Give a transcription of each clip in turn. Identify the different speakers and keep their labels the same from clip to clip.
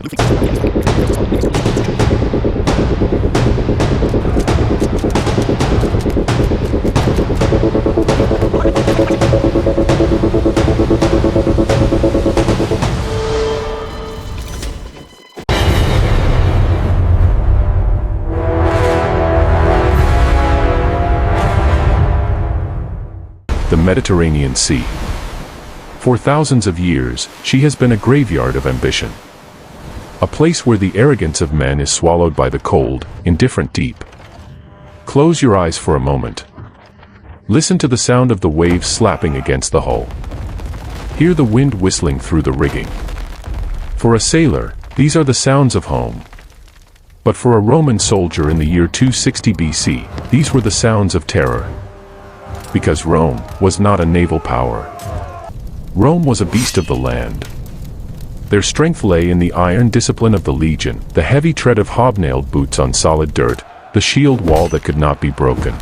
Speaker 1: The Mediterranean Sea. For thousands of years, she has been a graveyard of ambition. A place where the arrogance of men is swallowed by the cold, indifferent deep. Close your eyes for a moment. Listen to the sound of the waves slapping against the hull. Hear the wind whistling through the rigging. For a sailor, these are the sounds of home. But for a Roman soldier in the year 260 BC, these were the sounds of terror. Because Rome was not a naval power. Rome was a beast of the land. Their strength lay in the iron discipline of the legion, the heavy tread of hobnailed boots on solid dirt, the shield wall that could not be broken.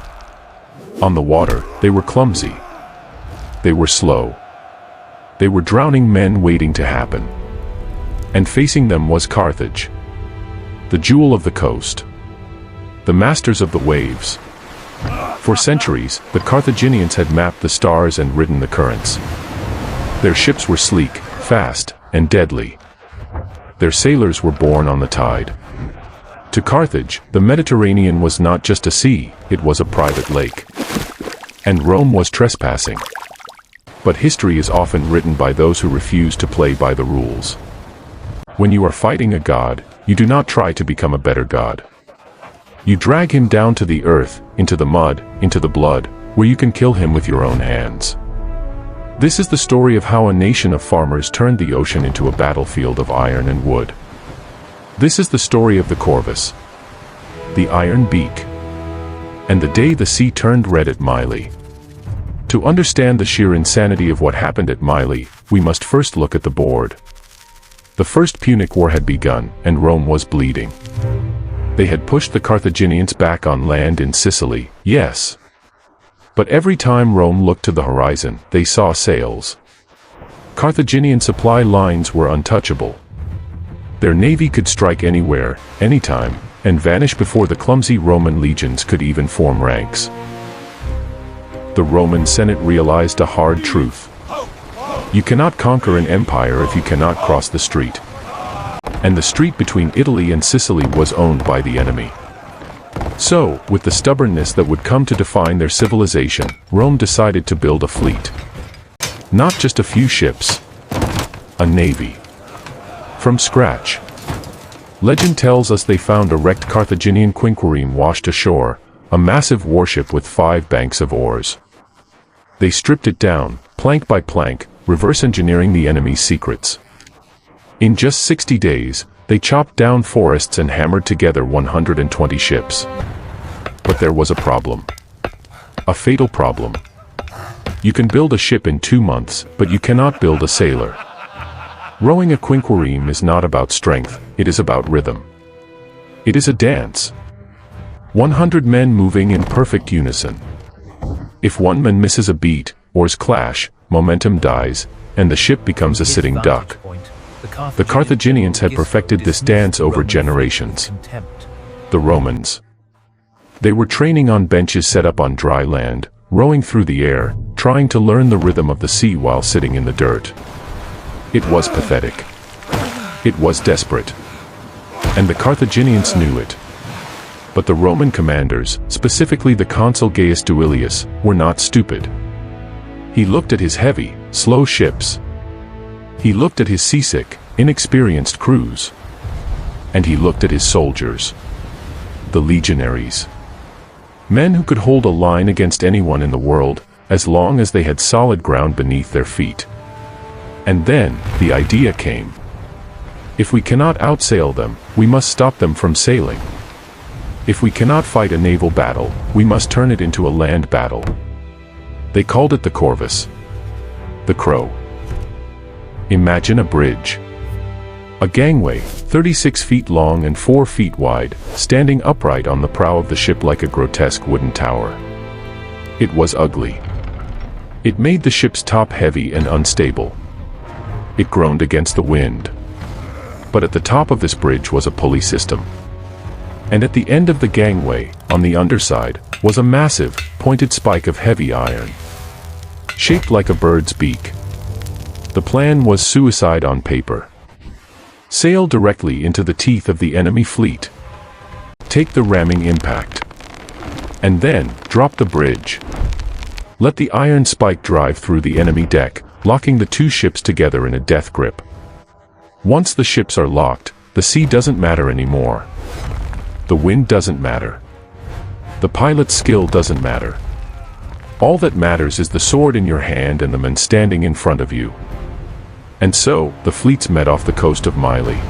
Speaker 1: On the water, they were clumsy. They were slow. They were drowning men waiting to happen. And facing them was Carthage, the jewel of the coast, the masters of the waves. For centuries, the Carthaginians had mapped the stars and ridden the currents. Their ships were sleek, fast, and deadly. Their sailors were born on the tide. To Carthage, the Mediterranean was not just a sea, it was a private lake. And Rome was trespassing. But history is often written by those who refuse to play by the rules. When you are fighting a god, you do not try to become a better god. You drag him down to the earth, into the mud, into the blood, where you can kill him with your own hands. This is the story of how a nation of farmers turned the ocean into a battlefield of iron and wood. This is the story of the Corvus, the Iron Beak, and the day the sea turned red at Mylae. To understand the sheer insanity of what happened at Mylae, we must first look at the board. The First Punic War had begun, and Rome was bleeding. They had pushed the Carthaginians back on land in Sicily, yes. But every time Rome looked to the horizon, they saw sails. Carthaginian supply lines were untouchable. Their navy could strike anywhere, anytime, and vanish before the clumsy Roman legions could even form ranks. The Roman Senate realized a hard truth. You cannot conquer an empire if you cannot cross the street. And the street between Italy and Sicily was owned by the enemy. So, with the stubbornness that would come to define their civilization, Rome decided to build a fleet. Not just a few ships. A navy. From scratch. Legend tells us they found a wrecked Carthaginian quinquereme washed ashore, a massive warship with 5 banks of oars. They stripped it down, plank by plank, reverse engineering the enemy's secrets. In just 60 days, they chopped down forests and hammered together 120 ships. But there was a problem. A fatal problem. You can build a ship in 2 months, but you cannot build a sailor. Rowing a quinquereme is not about strength, it is about rhythm. It is a dance. 100 men moving in perfect unison. If one man misses a beat, oars clash, momentum dies, and the ship becomes a sitting duck. The Carthaginians had perfected this dance over generations. The Romans. They were training on benches set up on dry land, rowing through the air, trying to learn the rhythm of the sea while sitting in the dirt. It was pathetic. It was desperate. And the Carthaginians knew it. But the Roman commanders, specifically the consul Gaius Duilius, were not stupid. He looked at his heavy, slow ships. He looked at his seasick, inexperienced crews. And he looked at his soldiers. The legionaries. Men who could hold a line against anyone in the world, as long as they had solid ground beneath their feet. And then, the idea came. If we cannot outsail them, we must stop them from sailing. If we cannot fight a naval battle, we must turn it into a land battle. They called it the Corvus. The Crow. Imagine a bridge. A gangway, 36 feet long and 4 feet wide, standing upright on the prow of the ship like a grotesque wooden tower. It was ugly. It made the ship's top heavy and unstable. It groaned against the wind. but at the top of this bridge was a pulley system. And at the end of the gangway, on the underside, was a massive, pointed spike of heavy iron, shaped like a bird's beak. The plan was suicide on paper. Sail directly into the teeth of the enemy fleet. Take the ramming impact. And then, drop the bridge. Let the iron spike drive through the enemy deck, locking the two ships together in a death grip. Once the ships are locked, the sea doesn't matter anymore. The wind doesn't matter. The pilot's skill doesn't matter. All that matters is the sword in your hand and the men standing in front of you. And so, the fleets met off the coast of Mylae.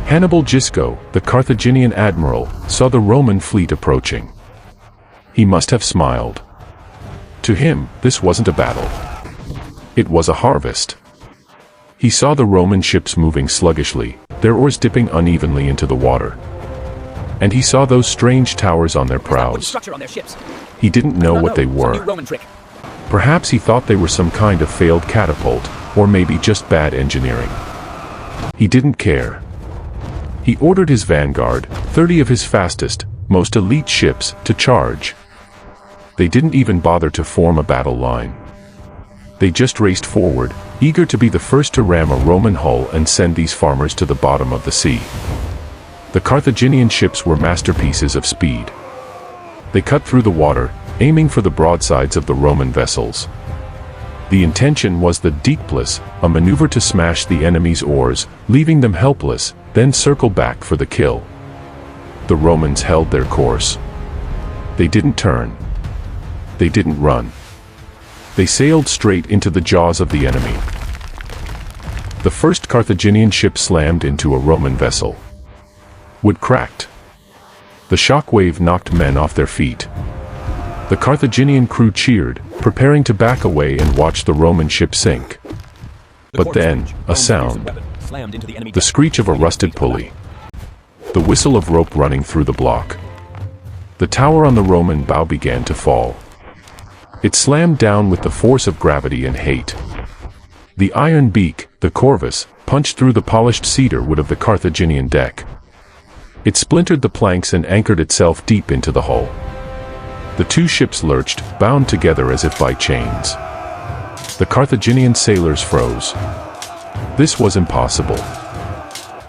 Speaker 1: Hannibal Gisco, the Carthaginian admiral, saw the Roman fleet approaching. He must have smiled. To him, this wasn't a battle. It was a harvest. He saw the Roman ships moving sluggishly, their oars dipping unevenly into the water. And he saw those strange towers on their prows. He didn't know what they were. Perhaps he thought they were some kind of failed catapult, or maybe just bad engineering. He didn't care. He ordered his vanguard, 30 of his fastest, most elite ships, to charge. They didn't even bother to form a battle line. They just raced forward, eager to be the first to ram a Roman hull and send these farmers to the bottom of the sea. The Carthaginian ships were masterpieces of speed. They cut through the water, aiming for the broadsides of the Roman vessels. The intention was the deeplis, a maneuver to smash the enemy's oars, leaving them helpless, then circle back for the kill. The Romans held their course. They didn't turn. They didn't run. They sailed straight into the jaws of the enemy. The first Carthaginian ship slammed into a Roman vessel. Wood cracked. The shockwave knocked men off their feet. The Carthaginian crew cheered, preparing to back away and watch the Roman ship sink. But then, a sound. The screech of a rusted pulley. The whistle of rope running through the block. The tower on the Roman bow began to fall. It slammed down with the force of gravity and hate. The iron beak, the Corvus, punched through the polished cedar wood of the Carthaginian deck. It splintered the planks and anchored itself deep into the hull. The two ships lurched, bound together as if by chains. The Carthaginian sailors froze. This was impossible.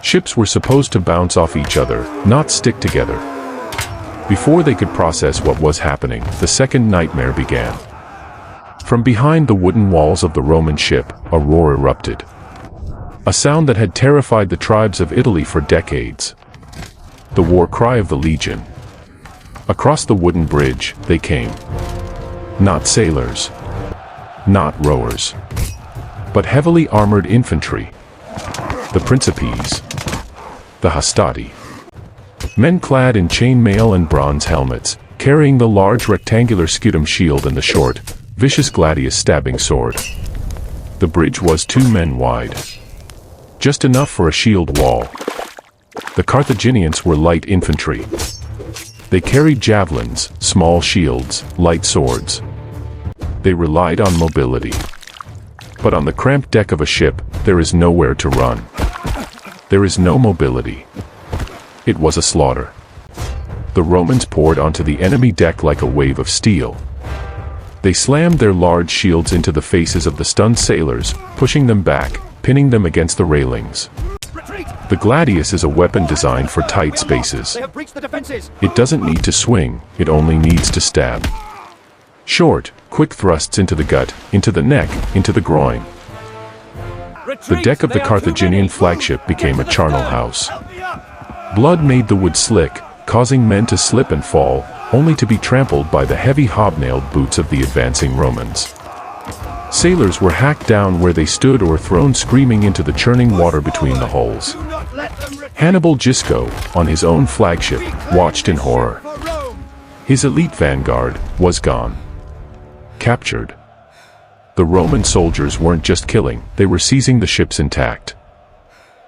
Speaker 1: Ships were supposed to bounce off each other, not stick together. Before they could process what was happening, the second nightmare began. From behind the wooden walls of the Roman ship, a roar erupted. A sound that had terrified the tribes of Italy for decades. The war cry of the legion. Across the wooden bridge, they came. Not sailors. Not rowers. But heavily armored infantry. The Principes. The Hastati. Men clad in chainmail and bronze helmets, carrying the large rectangular scutum shield and the short, vicious gladius stabbing sword. The bridge was 2 men wide. Just enough for a shield wall. The Carthaginians were light infantry. They carried javelins, small shields, light swords. They relied on mobility. But on the cramped deck of a ship, there is nowhere to run. There is no mobility. It was a slaughter. The Romans poured onto the enemy deck like a wave of steel. They slammed their large shields into the faces of the stunned sailors, pushing them back, pinning them against the railings. The gladius is a weapon designed for tight spaces. It doesn't need to swing, it only needs to stab. Short, quick thrusts into the gut, into the neck, into the groin. The deck of the Carthaginian flagship became a charnel house. Blood made the wood slick, causing men to slip and fall, only to be trampled by the heavy hobnailed boots of the advancing Romans. Sailors were hacked down where they stood or thrown screaming into the churning water between the hulls. Hannibal Gisco, on his own flagship, watched in horror. His elite vanguard was gone. Captured. The Roman soldiers weren't just killing, they were seizing the ships intact.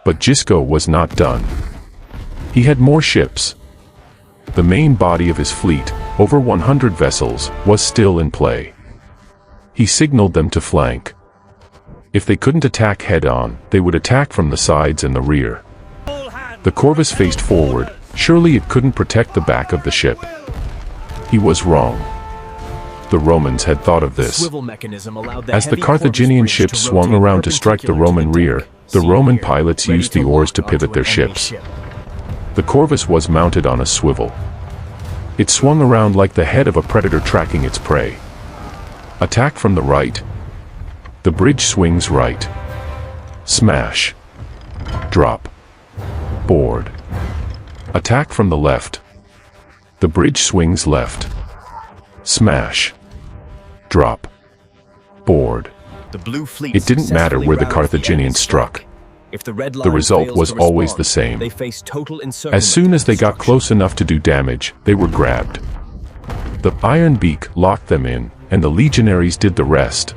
Speaker 1: But Gisco was not done. He had more ships. The main body of his fleet, over 100 vessels, was still in play. He signaled them to flank. If they couldn't attack head-on, they would attack from the sides and the rear. The Corvus faced forward. Surely it couldn't protect the back of the ship. He was wrong. The Romans had thought of this. As the Carthaginian ships swung around to strike the Roman rear, the Roman pilots used the oars to pivot their ships. The Corvus was mounted on a swivel. It swung around like the head of a predator tracking its prey. Attack from the right. The bridge swings right. Smash. Drop. Board. Attack from the left. The bridge swings left. Smash. Drop. Board. It didn't matter where the Carthaginians struck. The result was always the same. As soon as they got close enough to do damage, they were grabbed. The Iron Beak locked them in, and the legionaries did the rest.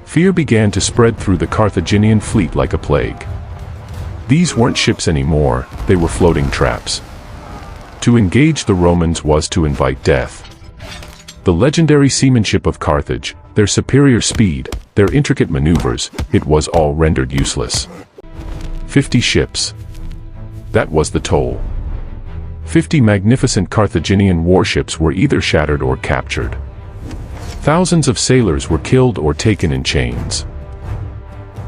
Speaker 1: Fear began to spread through the Carthaginian fleet like a plague. These weren't ships anymore, they were floating traps. To engage the Romans was to invite death. The legendary seamanship of Carthage, their superior speed, their intricate maneuvers, it was all rendered useless. 50 ships. That was the toll. 50 magnificent Carthaginian warships were either shattered or captured. Thousands of sailors were killed or taken in chains.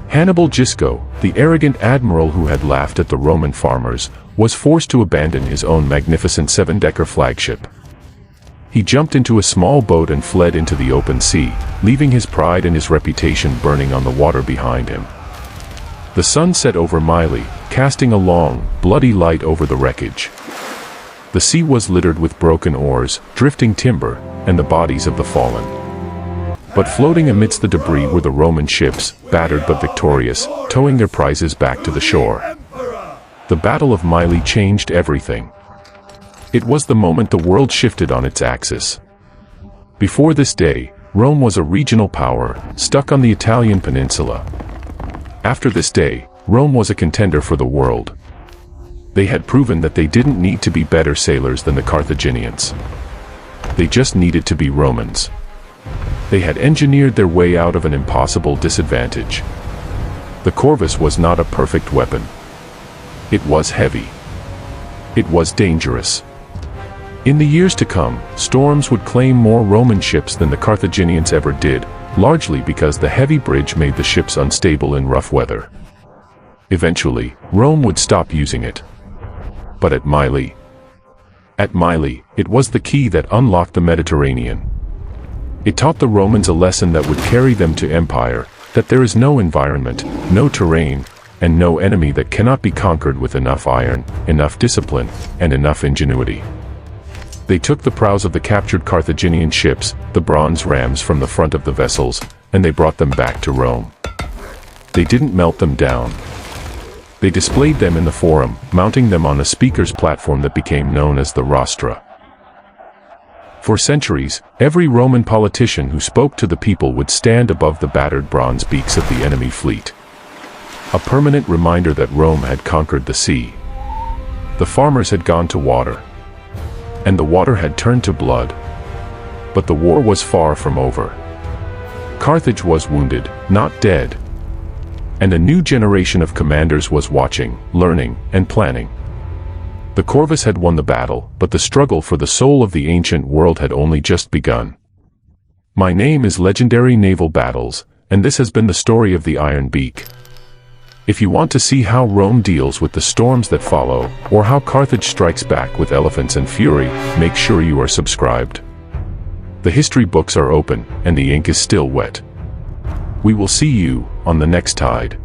Speaker 1: Hannibal Gisco, the arrogant admiral who had laughed at the Roman farmers, was forced to abandon his own magnificent 7-decker flagship. He jumped into a small boat and fled into the open sea, leaving his pride and his reputation burning on the water behind him. The sun set over Mylae, casting a long, bloody light over the wreckage. The sea was littered with broken oars, drifting timber, and the bodies of the fallen. But floating amidst the debris were the Roman ships, battered but victorious, towing their prizes back to the shore. The Battle of Mylae changed everything. It was the moment the world shifted on its axis. Before this day, Rome was a regional power, stuck on the Italian peninsula. After this day, Rome was a contender for the world. They had proven that they didn't need to be better sailors than the Carthaginians. They just needed to be Romans. They had engineered their way out of an impossible disadvantage. The Corvus was not a perfect weapon. It was heavy. It was dangerous. In the years to come, storms would claim more Roman ships than the Carthaginians ever did, largely because the heavy bridge made the ships unstable in rough weather. Eventually, Rome would stop using it. But at Mylae, it was the key that unlocked the Mediterranean. It taught the Romans a lesson that would carry them to empire, that there is no environment, no terrain, and no enemy that cannot be conquered with enough iron, enough discipline, and enough ingenuity. They took the prows of the captured Carthaginian ships, the bronze rams from the front of the vessels, and they brought them back to Rome. They didn't melt them down. They displayed them in the Forum, mounting them on a speaker's platform that became known as the rostra. For centuries, every Roman politician who spoke to the people would stand above the battered bronze beaks of the enemy fleet. A permanent reminder that Rome had conquered the sea. The farmers had gone to water. And the water had turned to blood. But the war was far from over. Carthage was wounded, not dead. And a new generation of commanders was watching, learning, and planning. The Corvus had won the battle, but the struggle for the soul of the ancient world had only just begun. My name is Legendary Naval Battles, and this has been the story of the Iron Beak. If you want to see how Rome deals with the storms that follow, or how Carthage strikes back with elephants and fury, make sure you are subscribed. The history books are open, and the ink is still wet. We will see you on the next tide.